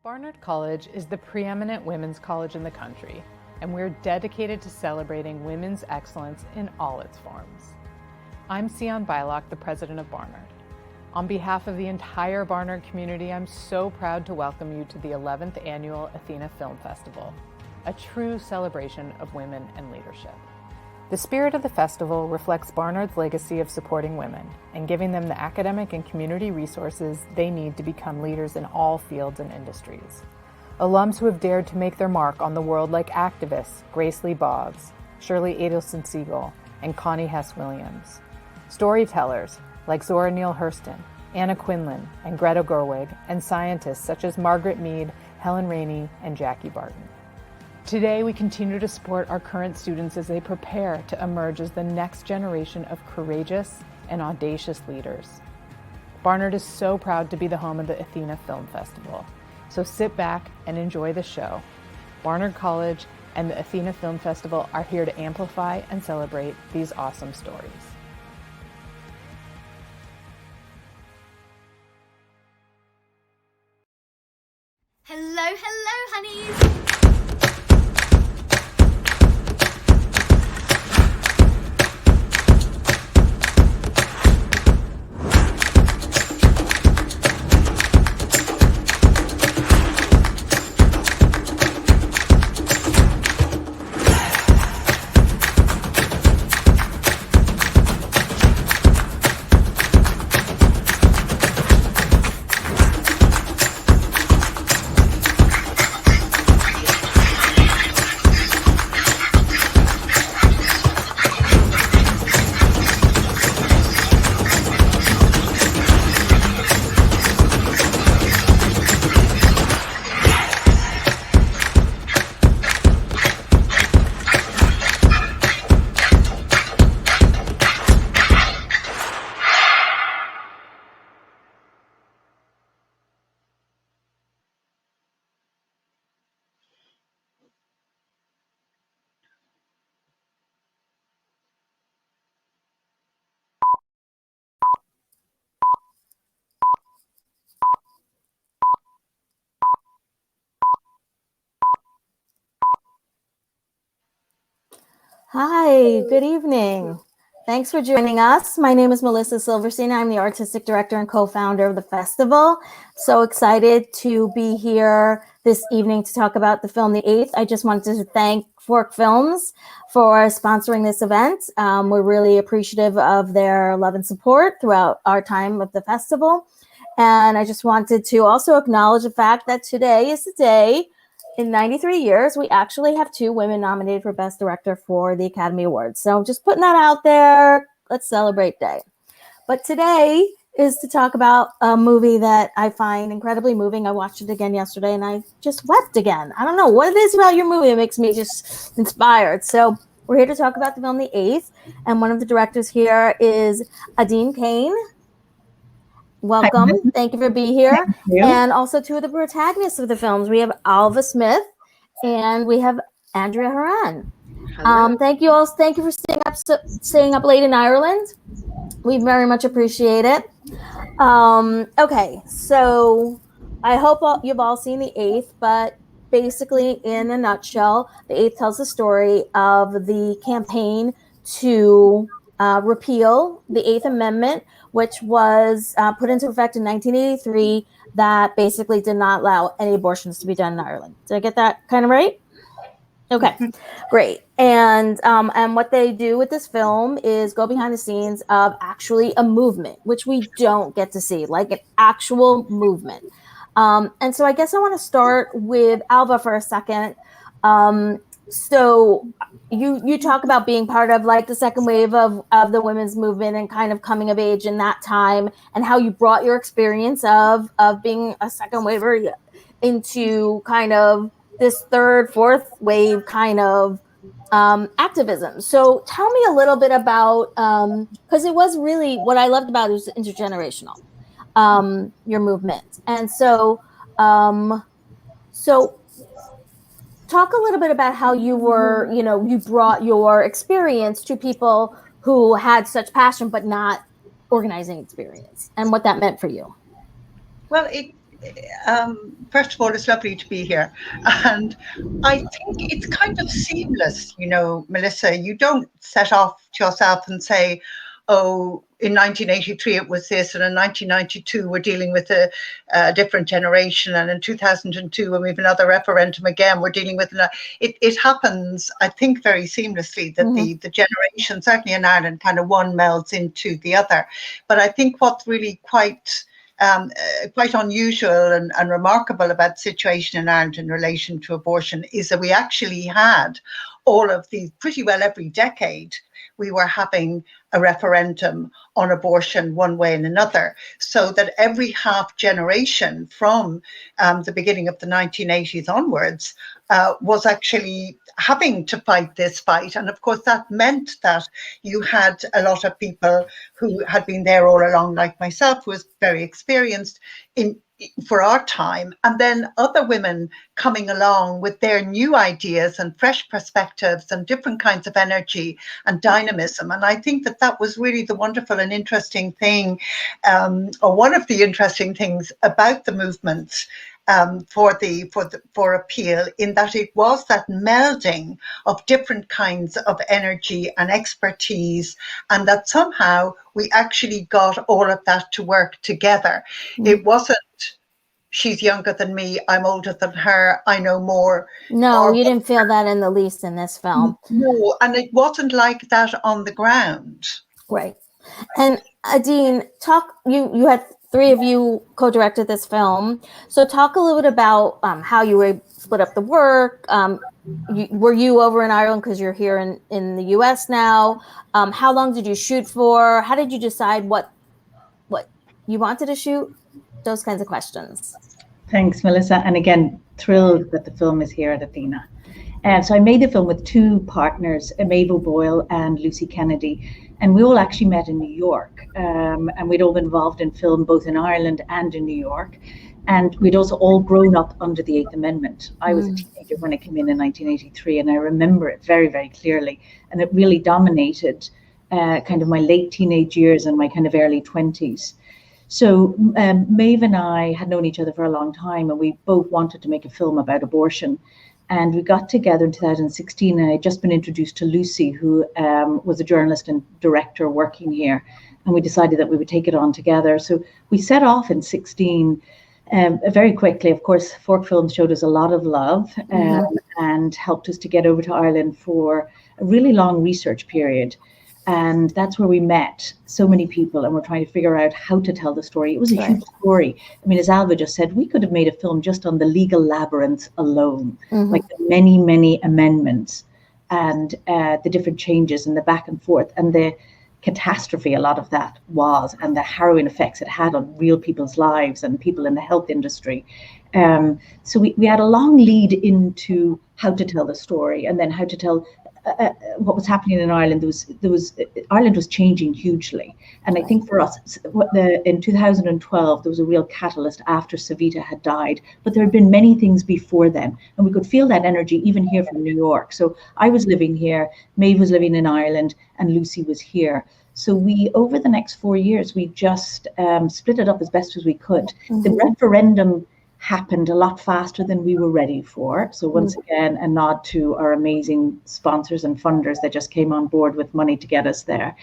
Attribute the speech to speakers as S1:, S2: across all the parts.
S1: Barnard College is the preeminent women's college in the country, and we're dedicated to celebrating women's excellence in all its forms. I'm Sion Bylock, the president of Barnard. On behalf of the entire Barnard community, I'm so proud to welcome you to the 11th Annual Athena Film Festival, a true celebration of women and leadership. The spirit of the festival reflects Barnard's legacy of supporting women and giving them the academic and community resources they need to become leaders in all fields and industries. Alums who have dared to make their mark on the world like activists Grace Lee Boggs, Shirley Adelson Siegel, and Connie Hess-Williams. Storytellers like Zora Neale Hurston, Anna Quinlan, and Greta Gerwig, and scientists such as Margaret Mead, Helen Rainey, and Jackie Barton. Today, we continue to support our current students as they prepare to emerge as the next generation of courageous and audacious leaders. Barnard is so proud to be the home of the Athena Film Festival, so sit back and enjoy the show. Barnard College and the Athena Film Festival are here to amplify and celebrate these awesome stories.
S2: Hello, honeys!
S3: Hi, good evening. Thanks for joining us. My name is Melissa Silverstein. I'm the artistic director and co-founder of the festival. So excited to be here this evening to talk about the film The Eighth. I just wanted to thank Fork Films for sponsoring this event. We're really appreciative of their love and support throughout our time of the festival. And I just wanted to also acknowledge the fact that today is the day. In 93 years, we actually have 2 women nominated for Best Director for the Academy Awards. So just putting that out there. Let's celebrate day. But today is to talk about a movie that I find incredibly moving. I watched it again yesterday and I just wept again. I don't know what it is about your movie that makes me just inspired. So we're here to talk about the film The Eighth. And one of the directors here is Aideen Kane. Welcome.
S4: Hi.
S3: Thank you for being here.
S4: You.
S3: And also 2 of the protagonists of the films. We have Ailbhe Smyth and we have Andrea Horan. Thank you all. Thank you for staying up late in Ireland. We very much appreciate it. Okay, so I hope you've all seen The Eighth, but basically in a nutshell, The Eighth tells the story of the campaign to repeal the Eighth Amendment, which was put into effect in 1983, that basically did not allow any abortions to be done in Ireland. Did I get that kind of right? Okay, great. And what they do with this film is go behind the scenes of actually a movement, which we don't get to see, like an actual movement. And so I guess I want to start with Ailbhe for a second. So you talk about being part of like the second wave of the women's movement and kind of coming of age in that time, and how you brought your experience of being a second waver into kind of this third, fourth wave kind of activism. So tell me a little bit about, because it was really, what I loved about it was intergenerational, your movement. And so talk a little bit about how you were, you brought your experience to people who had such passion but not organizing experience, and what that meant for you.
S4: Well, first of all, it's lovely to be here. And I think it's kind of seamless, you know, Melissa. You don't set off to yourself and say, oh, in 1983 it was this, and in 1992 we're dealing with a different generation, and in 2002 when we have another referendum again, we're dealing with it happens, I think, very seamlessly that the generation, certainly in Ireland, kind of one melds into the other. But I think what's really quite unusual and remarkable about the situation in Ireland in relation to abortion is that we actually had all of these, pretty well every decade, we were having a referendum on abortion one way and another, so that every half generation from the beginning of the 1980s onwards was actually having to fight this fight. And of course, that meant that you had a lot of people who had been there all along, like myself, who was very experienced for our time, and then other women coming along with their new ideas and fresh perspectives and different kinds of energy and dynamism. And I think that that was really the wonderful and interesting thing, or one of the interesting things about the movement for appeal, in that it was that melding of different kinds of energy and expertise, and that somehow we actually got all of that to work together. It wasn't, she's younger than me, I'm older than her, I know more.
S3: No, you didn't feel that in the least in this film.
S4: No, and it wasn't like that on the ground.
S3: Right. And Aideen, you had three of you co-directed this film. So talk a little bit about how you were split up the work. Were you over in Ireland because you're here in the US now? How long did you shoot for? How did you decide what you wanted to shoot? Those kinds of questions.
S5: Thanks, Melissa. And again, thrilled that the film is here at Athena. So I made the film with two partners, Maeve O'Boyle and Lucy Kennedy. And we all actually met in New York. And we'd all been involved in film, both in Ireland and in New York. And we'd also all grown up under the Eighth Amendment. I was a teenager when I came in 1983, and I remember it very, very clearly. And it really dominated kind of my late teenage years and my kind of early 20s. So Maeve and I had known each other for a long time, and we both wanted to make a film about abortion. And we got together in 2016, and I had just been introduced to Lucy, who was a journalist and director working here. And we decided that we would take it on together. So we set off in 2016 very quickly. Of course, Fork Films showed us a lot of love and helped us to get over to Ireland for a really long research period. And that's where we met so many people, and we're trying to figure out how to tell the story. It was a huge story. I mean, as Ailbhe just said, we could have made a film just on the legal labyrinth alone, like the many, many amendments and the different changes and the back and forth and the catastrophe a lot of that was, and the harrowing effects it had on real people's lives and people in the health industry. So we had a long lead into how to tell the story, and then how to tell what was happening in Ireland. Ireland was changing hugely, and I think for us, in 2012 there was a real catalyst after Savita had died, but there had been many things before then, and we could feel that energy even here from New York. So I was living here, Maeve was living in Ireland, and Lucy was here. So we, over the next 4 years, we just split it up as best as we could. The referendum happened a lot faster than we were ready for. So once again, a nod to our amazing sponsors and funders that just came on board with money to get us there.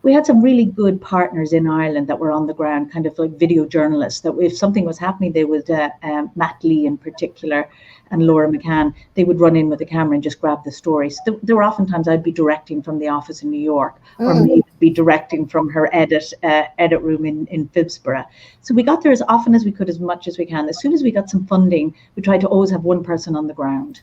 S5: We had some really good partners in Ireland that were on the ground, kind of like video journalists, that if something was happening, they would, Matt Lee in particular, and Laura McCann, they would run in with the camera and just grab the stories. There were oftentimes I'd be directing from the office in New York, or maybe be directing from her edit room in Phibsborough. So we got there as often as we could, as much as we can. As soon as we got some funding, we tried to always have one person on the ground.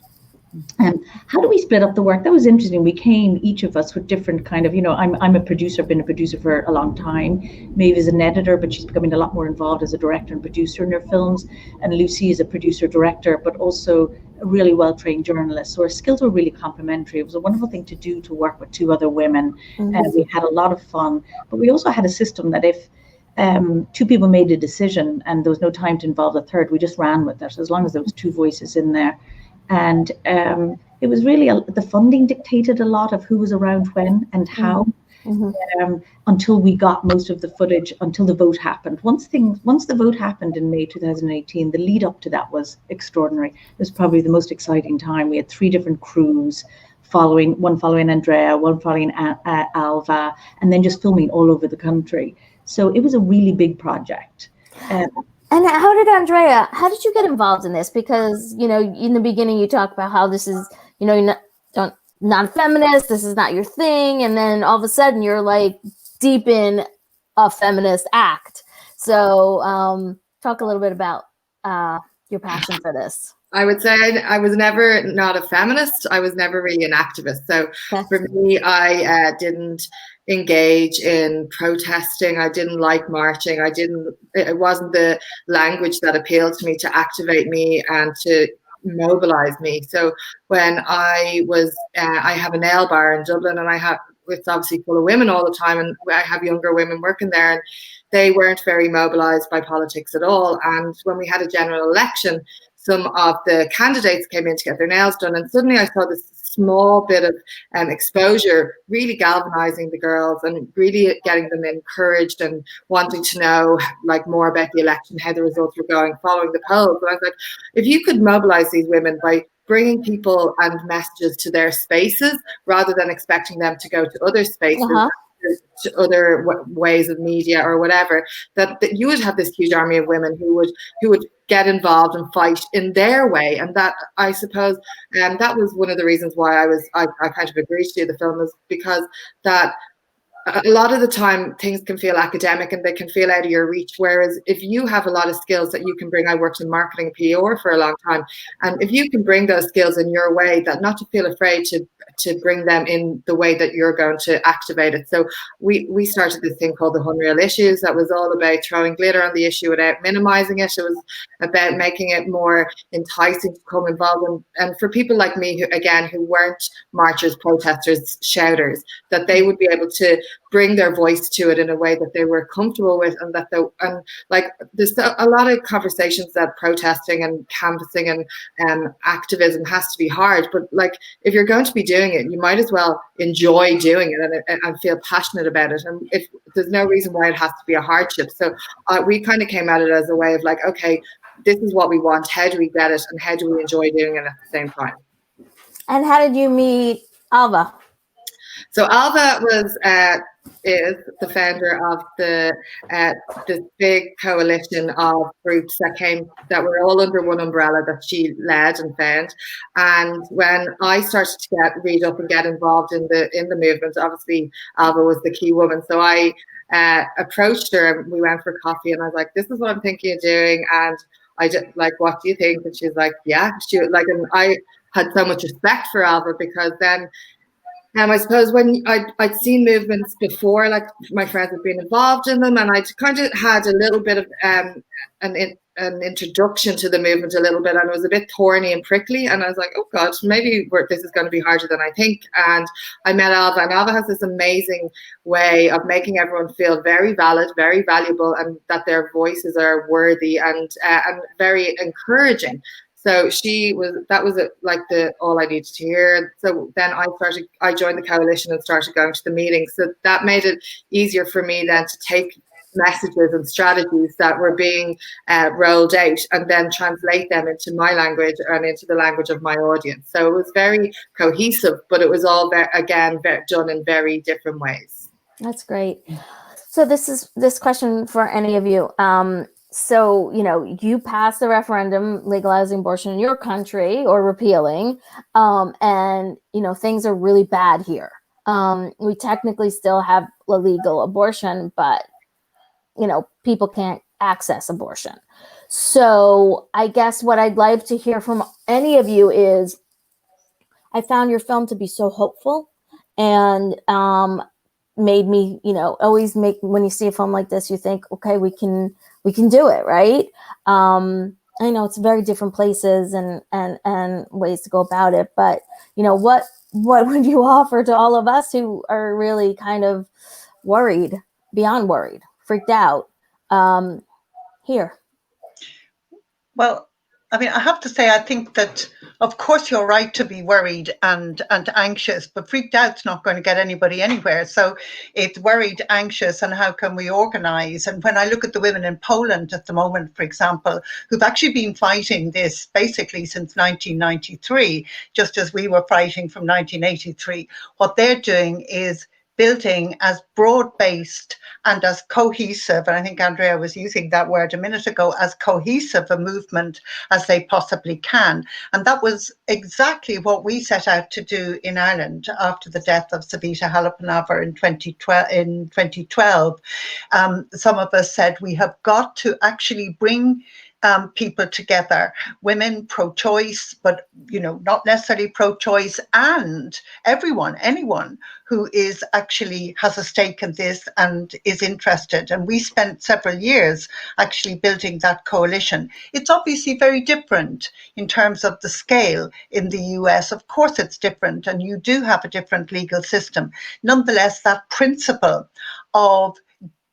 S5: How do we split up the work? That was interesting. We came, each of us, with different kind of, I'm a producer, been a producer for a long time. Maeve is an editor, but she's becoming a lot more involved as a director and producer in her films. And Lucy is a producer, director, but also a really well-trained journalist. So our skills were really complementary. It was a wonderful thing to do, to work with two other women. And we had a lot of fun. But we also had a system that if two people made a decision and there was no time to involve a third, we just ran with it, as long as there was two voices in there. And it was really, the funding dictated a lot of who was around when and how. until we got most of the footage, until the vote happened. Once the vote happened in May 2018, the lead up to that was extraordinary. It was probably the most exciting time. We had 3 different crews one following Andrea, one following Ailbhe, and then just filming all over the country. So it was a really big project.
S3: And how did you get involved in this? Because, in the beginning you talk about how this is, you're not a feminist, this is not your thing. And then all of a sudden you're like deep in a feminist act. So talk a little bit about your passion for this.
S6: I would say I was never not a feminist. I was never really an activist. So for me, I didn't engage in protesting. I didn't like marching. It wasn't the language that appealed to me to activate me and to mobilize me. So when I have a nail bar in Dublin, and it's obviously full of women all the time, and I have younger women working there, and they weren't very mobilized by politics at all. And when we had a general election, some of the candidates came in to get their nails done, and suddenly I saw this small bit of exposure really galvanizing the girls and really getting them encouraged and wanting to know more about the election, how the results were going, following the polls. And I was like, if you could mobilize these women by bringing people and messages to their spaces rather than expecting them to go to other spaces, to other ways of media or whatever, that you would have this huge army of women who would get involved and fight in their way. And that, I suppose, that was one of the reasons why I kind of agreed to do the film, is because that a lot of the time things can feel academic and they can feel out of your reach. Whereas if you have a lot of skills that you can bring, I worked in marketing and PR for a long time, and if you can bring those skills in your way, that not to feel afraid to bring them in the way that you're going to activate it. So we started this thing called the Unreal Issues that was all about throwing glitter on the issue without minimizing it. It was about making it more enticing to come involved, and for people like me who weren't marchers, protesters, shouters, that they would be able to bring their voice to it in a way that they were comfortable with, and that there's a lot of conversations that protesting and canvassing and activism has to be hard, but if you're going to be doing it, you might as well enjoy doing it and feel passionate about it, and if there's no reason why it has to be a hardship. So we kind of came at it as a way of okay, this is what we want, how do we get it, and how do we enjoy doing it at the same time.
S3: And how did you meet Ailbhe?
S6: So Ailbhe is the founder of this big coalition of groups that were all under one umbrella that she led and found. And when I started to read up and get involved in the movement, obviously Ailbhe was the key woman. So I approached her and we went for coffee, and I was like, this is what I'm thinking of doing, and I just what do you think? And she's like, yeah. And I had so much respect for Ailbhe, because then I suppose when I'd seen movements before, my friends had been involved in them, and I'd kind of had a little bit of an introduction to the movement a little bit, and it was a bit thorny and prickly, and I was like, oh God, maybe this is going to be harder than I think. And I met Ailbhe, and Ailbhe has this amazing way of making everyone feel very valid, very valuable, and that their voices are worthy and very encouraging. So that was all I needed to hear. So then I joined the coalition and started going to the meetings. So that made it easier for me then to take messages and strategies that were being rolled out and then translate them into my language and into the language of my audience. So it was very cohesive, but it was all done in very different ways.
S3: That's great. So this question for any of you. So, you passed the referendum legalizing abortion in your country, or repealing, and, things are really bad here. We technically still have illegal abortion, but, people can't access abortion. So I guess what I'd like to hear from any of you is, I found your film to be so hopeful, and made me, always when you see a film like this, you think, okay, we can do it, right? I know it's very different places and ways to go about it, but what would you offer to all of us who are really kind of worried, beyond worried, freaked out, here?
S4: Well, I mean, I have to say, I think that, of course, you're right to be worried and anxious, but freaked out's not going to get anybody anywhere. So it's worried, anxious, and how can we organise? And when I look at the women in Poland at the moment, for example, who've actually been fighting this basically since 1993, just as we were fighting from 1983, what they're doing is building as broad-based and as cohesive, and I think Andrea was using that word a minute ago, as cohesive a movement as they possibly can. And that was exactly what we set out to do in Ireland after the death of Savita Halappanavar in 2012. Some of us said we have got to actually bring people together, women pro-choice, but not necessarily pro-choice, and anyone who is actually has a stake in this and is interested. And we spent several years actually building that coalition. It's obviously very different in terms of the scale in the US. Of course it's different, and you do have a different legal system. Nonetheless, that principle of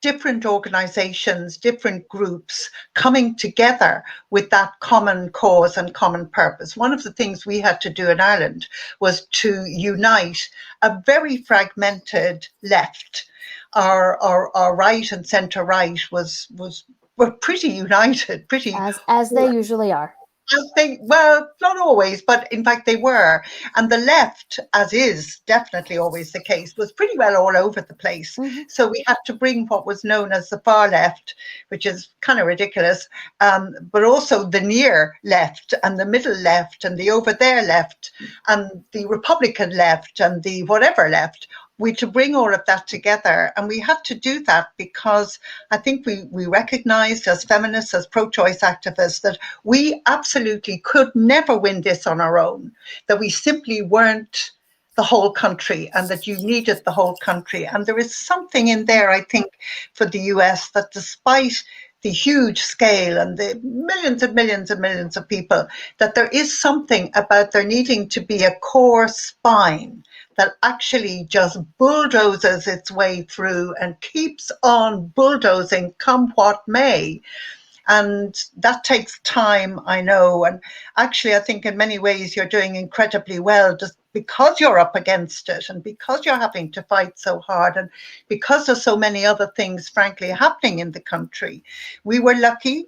S4: different organizations, different groups coming together with that common cause and common purpose. One of the things we had to do in Ireland was to unite a very fragmented left. Our right and centre right were pretty united, pretty
S3: as they usually are.
S4: Well, not always, but in fact they were. And the left, as is definitely always the case, was pretty well all over the place.
S3: Mm-hmm.
S4: So we had to bring what was known as the far left, which is kind of ridiculous, but also the near left and the middle left and the over there left and the Republican left and the whatever left. We to bring all of that together, and we had to do that because I think we recognized as feminists, as pro-choice activists, that we absolutely could never win this on our own, that we simply weren't the whole country and that you needed the whole country. And there is something in there, I think, for the US that despite the huge scale and the millions and millions and millions of people, that there is something about there needing to be a core spine that actually just bulldozes its way through and keeps on bulldozing come what may. And that takes time, I know. And actually, I think in many ways you're doing incredibly well just because you're up against it and because you're having to fight so hard and because there's so many other things, frankly, happening in the country. We were lucky.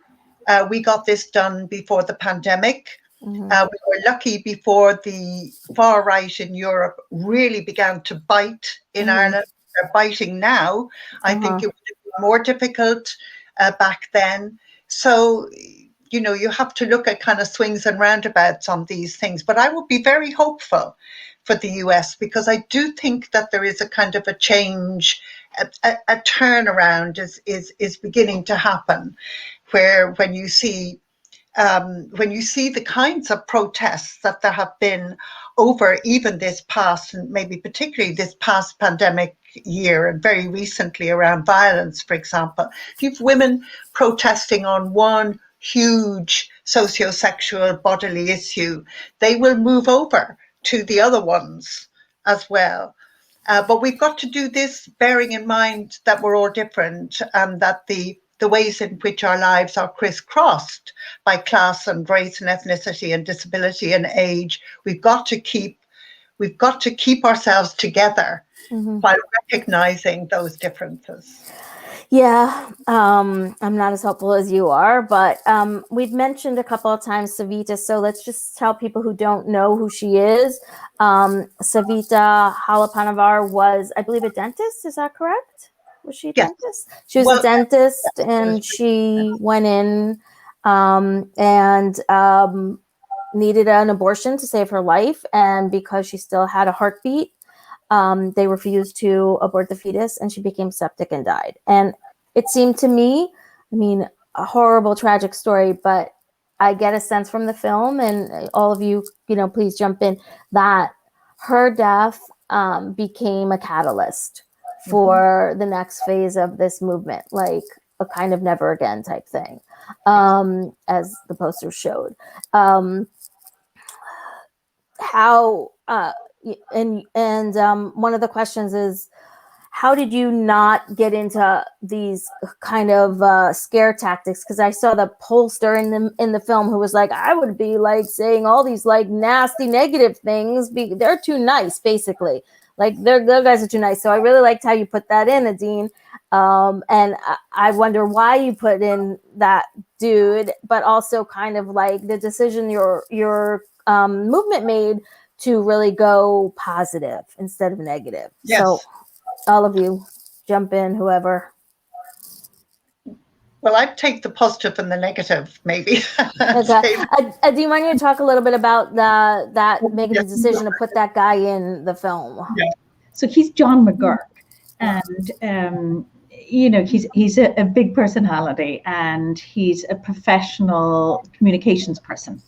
S4: We got this done before the pandemic.
S3: Mm-hmm.
S4: We were lucky before the far right in Europe really began to bite in Ireland. They're biting now. I think it would have been more difficult back then. So, you have to look at kind of swings and roundabouts on these things. But I would be very hopeful for the US because I do think that there is a kind of a change, a turnaround is beginning to happen, where when you see the kinds of protests that there have been over even this past, and maybe particularly this past pandemic year and very recently around violence, for example, if you've women protesting on one huge socio-sexual bodily issue, they will move over to the other ones as well. But we've got to do this bearing in mind that we're all different and that the ways in which our lives are crisscrossed by class and race and ethnicity and disability and age. We've got to keep ourselves together while recognizing those differences.
S3: Yeah, I'm not as helpful as you are, but we've mentioned a couple of times Savita, so let's just tell people who don't know who she is. Savita Halappanavar was, I believe, a dentist. Is that correct? Was she a dentist? She was a dentist, and she went in and needed an abortion to save her life. And because she still had a heartbeat, they refused to abort the fetus, and she became septic and died. And it seemed to me, I mean, a horrible, tragic story, but I get a sense from the film, and all of you, please jump in, that her death became a catalyst for the next phase of this movement, like a kind of never again type thing, as the poster showed. One of the questions is, how did you not get into these kind of scare tactics? Because I saw the pollster in the film who was like, I would be like saying all these like nasty negative things. They're too nice, basically. Like the guys are too nice. So I really liked how you put that in, Aideen. And I wonder why you put in that dude, but also kind of like the decision your movement made to really go positive instead of negative.
S4: Yes.
S3: So all of you jump in, whoever.
S4: Well, I'd take the positive and the negative, maybe.
S3: Okay. Do you mind you talk a little bit about making the decision to put that guy in the film?
S4: Yeah.
S5: So he's John McGurk, and he's a big personality, and he's a professional communications person,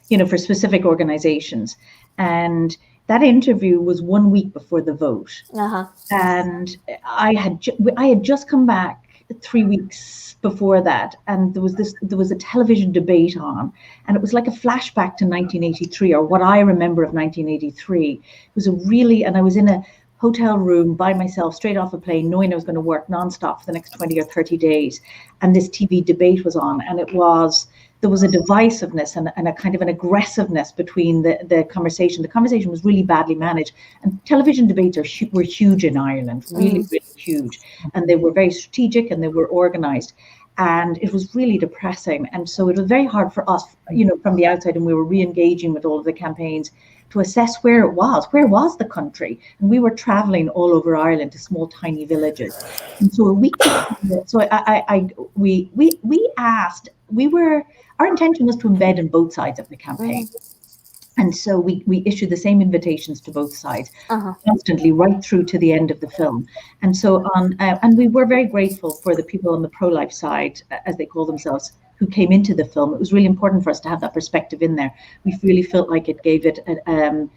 S5: for specific organizations. And that interview was 1 week before the vote, and I had just come back 3 weeks before that, and there was a television debate on, and it was like a flashback to 1983, or what I remember of 1983. It was and I was in a hotel room by myself, straight off a plane, knowing I was going to work nonstop for the next 20 or 30 days, and this TV debate was on, and there was a divisiveness and a kind of an aggressiveness between the conversation. The conversation was really badly managed, and television debates were huge in Ireland, really, really huge. And they were very strategic and they were organized. And it was really depressing. And so it was very hard for us, from the outside, and we were re-engaging with all of the campaigns to assess where was the country. And we were traveling all over Ireland to small, tiny villages. And so our intention was to embed in both sides of the campaign. And so we issued the same invitations to both sides constantly, right through to the end of the film. And so and we were very grateful for the people on the pro-life side, as they call themselves, who came into the film. It was really important for us to have that perspective in there. We really felt like it gave it a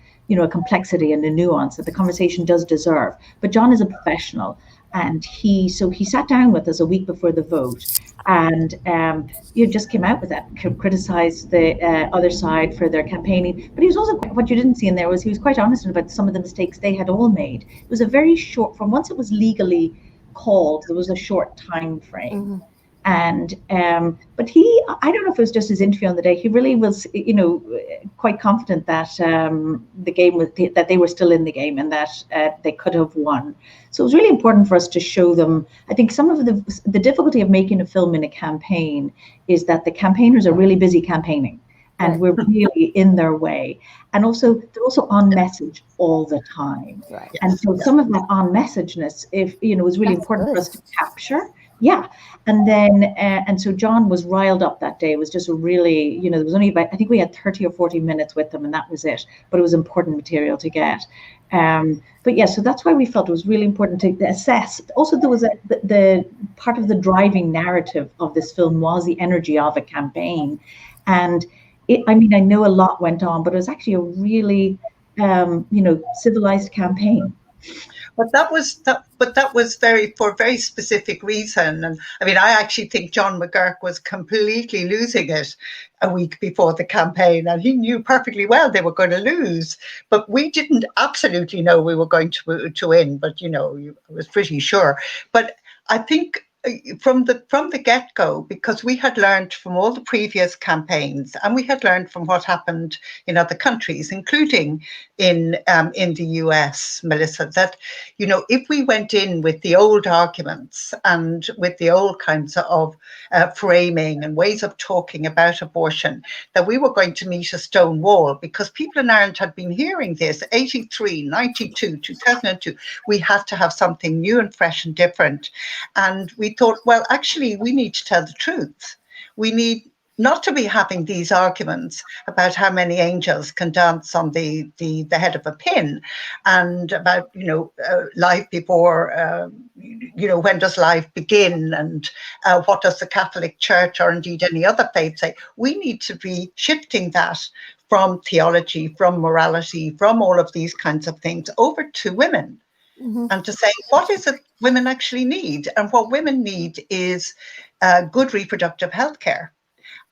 S5: complexity and a nuance that the conversation does deserve. But John is a professional, and he sat down with us a week before the vote, and just came out with that, criticized the other side for their campaigning. But he was also, what you didn't see in there was he was quite honest about some of the mistakes they had all made. It was a very short, from once it was legally called, there was a short time frame. And but I don't know if it was just his interview on the day, he really was quite confident that the game that they were still in the game, and that they could have won. So it was really important for us to show them. I think some of the difficulty of making a film in a campaign is that the campaigners are really busy campaigning, and we're really in their way. And also, they're also on message all the time. Right. And so some of that on messageness, was really important for us to capture. Yeah. And then, and so John was riled up that day. It was just really, there was only about, I think we had 30 or 40 minutes with them, and that was it. But it was important material to get. But yeah, so that's why we felt it was really important to assess. Also, there was the part of the driving narrative of this film was the energy of a campaign. And I know a lot went on, but it was actually a really, civilized campaign.
S4: But that was for a very specific reason. And I actually think John McGurk was completely losing it a week before the campaign, and he knew perfectly well they were going to lose. But we didn't absolutely know we were going to win, but I was pretty sure. But I think from the get-go, because we had learned from all the previous campaigns, and we had learned from what happened in other countries, including in the US, Melissa, that if we went in with the old arguments and with the old kinds of framing and ways of talking about abortion, that we were going to meet a stone wall, because people in Ireland had been hearing this 83, 92, 2002. We had to have something new and fresh and different. And we thought, well, actually, we need to tell the truth. We need not to be having these arguments about how many angels can dance on the head of a pin, and about life before when does life begin, and what does the Catholic Church or indeed any other faith say. We need to be shifting that from theology, from morality, from all of these kinds of things over to women. And to say, what is it women actually need? And what women need is good reproductive health care.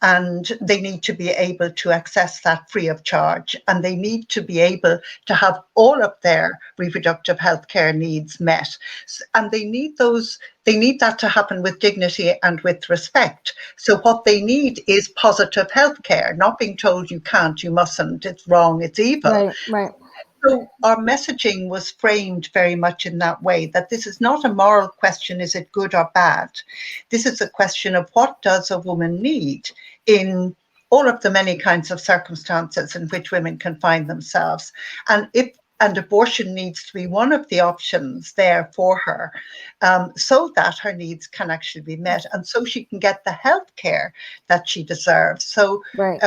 S4: and they need to be able to access that free of charge, and they need to be able to have all of their reproductive health care needs met. And they need that to happen with dignity and with respect. So what they need is positive health care, not being told you can't, you mustn't, it's wrong, it's evil.
S3: Right, right.
S4: So our messaging was framed very much in that way, that this is not a moral question, is it good or bad? This is a question of what does a woman need in all of the many kinds of circumstances in which women can find themselves. And abortion needs to be one of the options there for her, so that her needs can actually be met, and so she can get the health care that she deserves. So
S3: Right.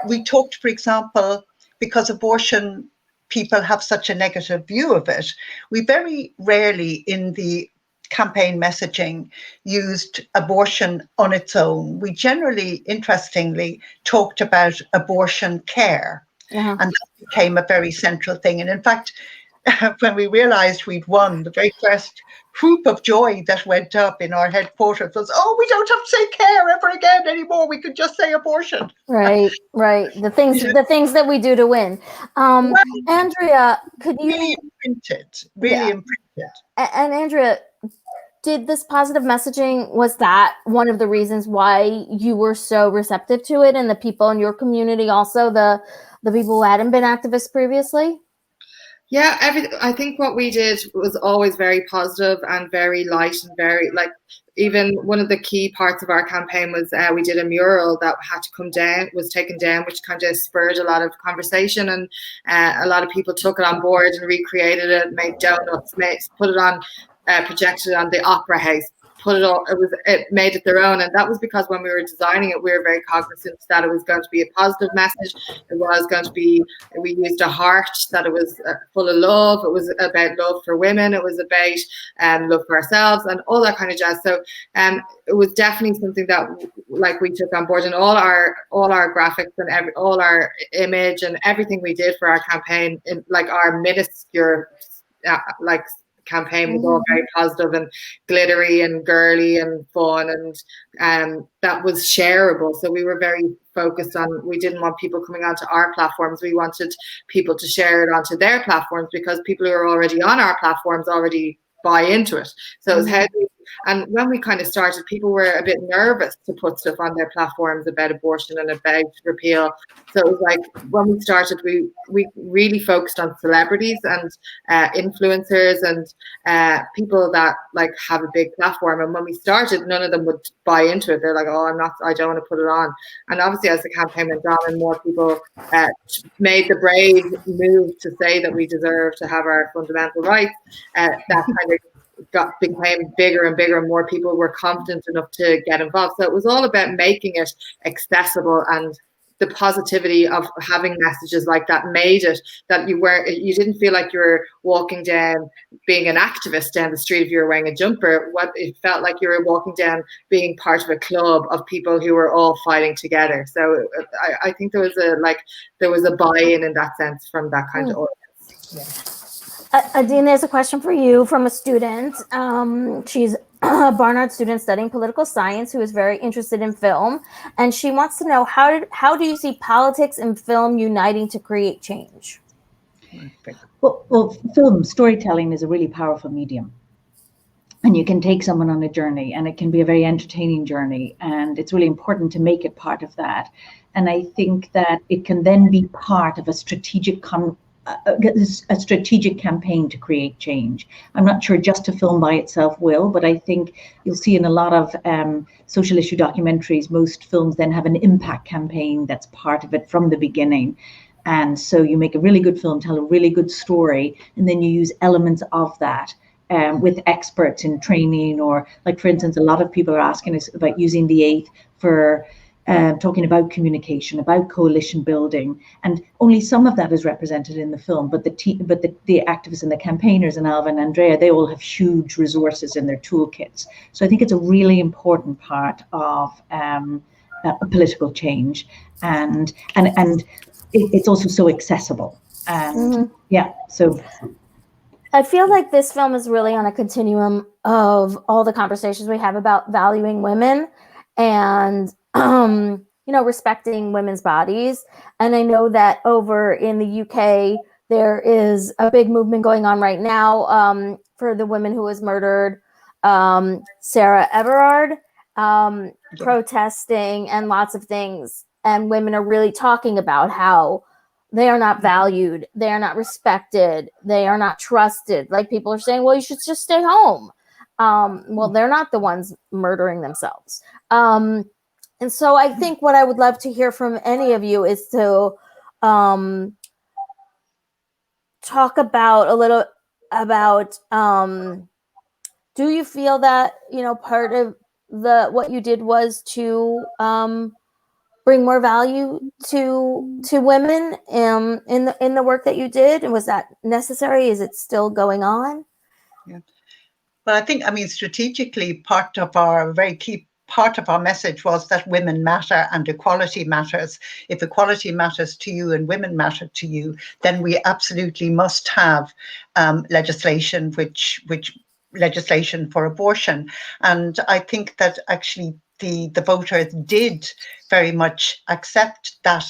S4: We talked, for example, because abortion, people have such a negative view of it, we very rarely in the campaign messaging used abortion on its own. We generally, interestingly, talked about abortion care.
S3: Uh-huh.
S4: And that became a very central thing. And in fact, when we realized we'd won, the very first whoop of joy that went up in our headquarters was, oh, we don't have to say care ever again anymore. We could just say abortion.
S3: Right. The things that we do to win.
S4: Well,
S3: Andrea, could you
S4: really imprinted.
S3: And Andrea, did this positive messaging, was that one of the reasons why you were so receptive to it, and the people in your community also, the people who hadn't been activists previously?
S6: Yeah, I think what we did was always very positive and very light and very, like, even one of the key parts of our campaign was we did a mural that had to come down, was taken down, which kind of spurred a lot of conversation, and a lot of people took it on board and recreated it, made donuts, put it on, projected it on the Opera House, it made it their own. And that was because when we were designing it, we were very cognizant that it was going to be a positive message. It was going to be, we used a heart, that it was full of love. It was about love for women. It was about love for ourselves and all that kind of jazz. So it was definitely something that, like, we took on board, and all our graphics and all our image and everything we did for our campaign, like our minuscule campaign was all very positive and glittery and girly and fun, and that was shareable. So we were very focused on, we didn't want people coming onto our platforms. We wanted people to share it onto their platforms, because people who are already on our platforms already buy into it. So it was and when we kind of started, people were a bit nervous to put stuff on their platforms about abortion and about repeal. So it was like, when we started, we really focused on celebrities and influencers and people that, like, have a big platform. And when we started, none of them would buy into it. They're like, oh, I don't want to put it on. And obviously, as the campaign went on and more people made the brave move to say that we deserve to have our fundamental rights, that kind of became bigger and bigger, and more people were confident enough to get involved. So it was all about making it accessible, and the positivity of having messages like that made it that you didn't feel like you were walking down being an activist down the street if you were wearing a jumper. It felt like you were walking down being part of a club of people who were all fighting together. So I think there was a buy-in in that sense from that kind of audience. Yeah.
S3: Aideen, there's a question for you from a student. She's a Barnard student studying political science who is very interested in film, and she wants to know, how do you see politics and film uniting to create change?
S5: Well, film storytelling is a really powerful medium, and you can take someone on a journey, and it can be a very entertaining journey, and it's really important to make it part of that. And I think that it can then be part of a strategic campaign to create change. I'm not sure just a film by itself will, but I think you'll see in a lot of social issue documentaries, most films then have an impact campaign that's part of it from the beginning. And so you make a really good film, tell a really good story, and then you use elements of that with experts in training, or, like, for instance, a lot of people are asking us about using the 8th for talking about communication, about coalition building, and only some of that is represented in the film. But the activists and the campaigners, and Ailbhe and Andrea, they all have huge resources in their toolkits. So I think it's a really important part of political change, and it's also so accessible. And so
S3: I feel like this film is really on a continuum of all the conversations we have about valuing women, and respecting women's bodies. And I know that over in the UK, there is a big movement going on right now for the woman who was murdered, Sarah Everard, protesting and lots of things. And women are really talking about how they are not valued, they are not respected, they are not trusted. Like, people are saying, well, you should just stay home. Well, they're not the ones murdering themselves. And so I think what I would love to hear from any of you is to talk about a little about, do you feel that, part of what you did was to bring more value to women in the work that you did? And was that necessary? Is it still going on?
S4: Yeah. Well, I think, strategically, very key part of our message was that women matter and equality matters. If equality matters to you and women matter to you, then we absolutely must have legislation legislation for abortion. And I think that actually the voters did very much accept that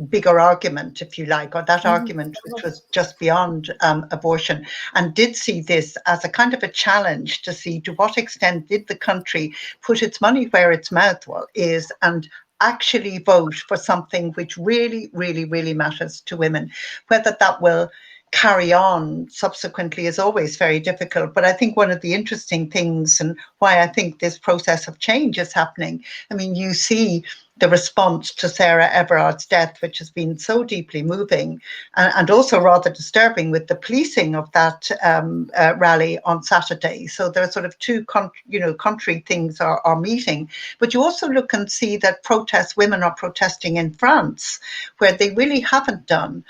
S4: bigger argument, if you like, or that argument which was just beyond abortion, and did see this as a kind of a challenge to see to what extent did the country put its money where its mouth is and actually vote for something which really, really, really matters to women. Whether that will carry on subsequently is always very difficult. But I think one of the interesting things, and why I think this process of change is happening, you see the response to Sarah Everard's death, which has been so deeply moving and also rather disturbing, with the policing of that rally on Saturday. So there are sort of two country things are meeting. But you also look and see that women are protesting in France, where they really haven't done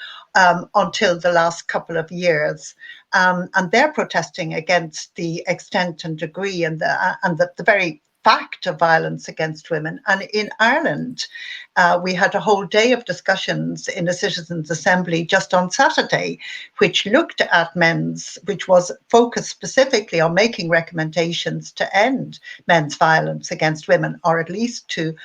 S4: until the last couple of years. And they're protesting against the extent and degree and the very fact of violence against women. And in Ireland, we had a whole day of discussions in a citizens' assembly just on Saturday, which looked at which was focused specifically on making recommendations to end men's violence against women, or at least to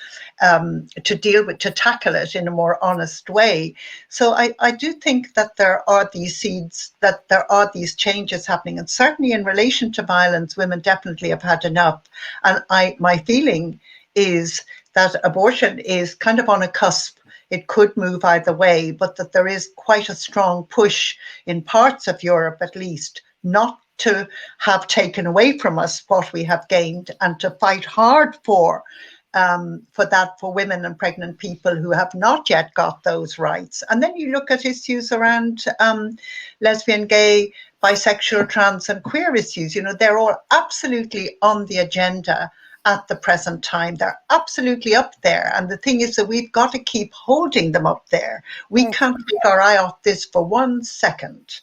S4: tackle it in a more honest way. So I do think that there are these seeds, that there are these changes happening. And certainly in relation to violence, women definitely have had enough. And my feeling is that abortion is kind of on a cusp. It could move either way, but that there is quite a strong push in parts of Europe, at least, not to have taken away from us what we have gained, and to fight hard for women and pregnant people who have not yet got those rights. And then you look at issues around lesbian, gay, bisexual, trans and queer issues. They're all absolutely on the agenda at the present time. They're absolutely up there. And the thing is that we've got to keep holding them up there. We can't take our eye off this for 1 second.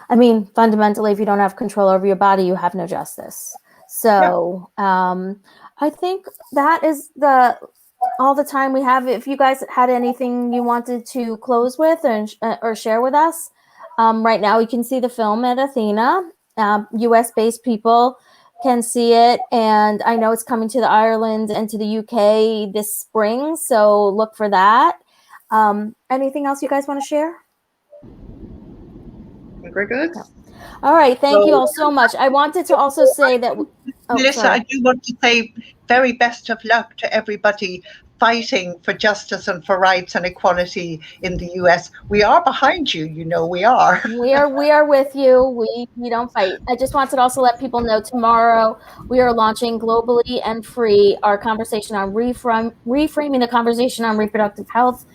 S3: Fundamentally, if you don't have control over your body, you have no justice. So I think that is all the time we have. If you guys had anything you wanted to close with or share with us, right now you can see the film at Athena. US-based people can see it, and I know it's coming to the Ireland and to the UK this spring, so look for that. Anything else you guys want to share?
S6: We're good.
S3: All right, thank you all so much. I wanted to also say that
S4: Melissa, I do want to say very best of luck to everybody fighting for justice and for rights and equality in the US. We are behind you, we are.
S3: We are with you. We don't fight. I just wanted to also let people know tomorrow we are launching globally and free our conversation on reframing the conversation on reproductive health.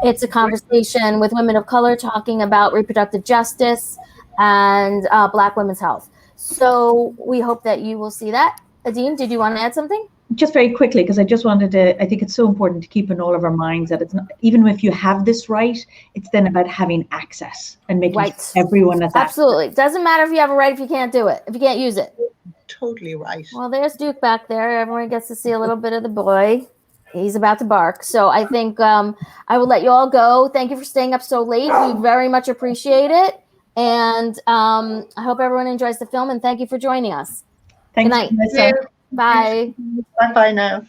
S3: It's a conversation with women of color talking about reproductive justice and Black women's health. So we hope that you will see that. Aideen, did you want to add something?
S5: Just very quickly, because I just wanted to, I think it's so important to keep in all of our minds that it's not, even if you have this right, it's then about having access and making sure everyone at that.
S3: Absolutely. Doesn't matter if you have a right if you can't do it, if you can't use it.
S4: Totally right.
S3: Well, there's Duke back there. Everyone gets to see a little bit of the boy. He's about to bark. So I think I will let you all go. Thank you for staying up so late. We very much appreciate it. And I hope everyone enjoys the film, and thank you for joining us.
S5: Thanks,
S3: good night.
S5: Melissa.
S3: Bye.
S4: Bye-bye now.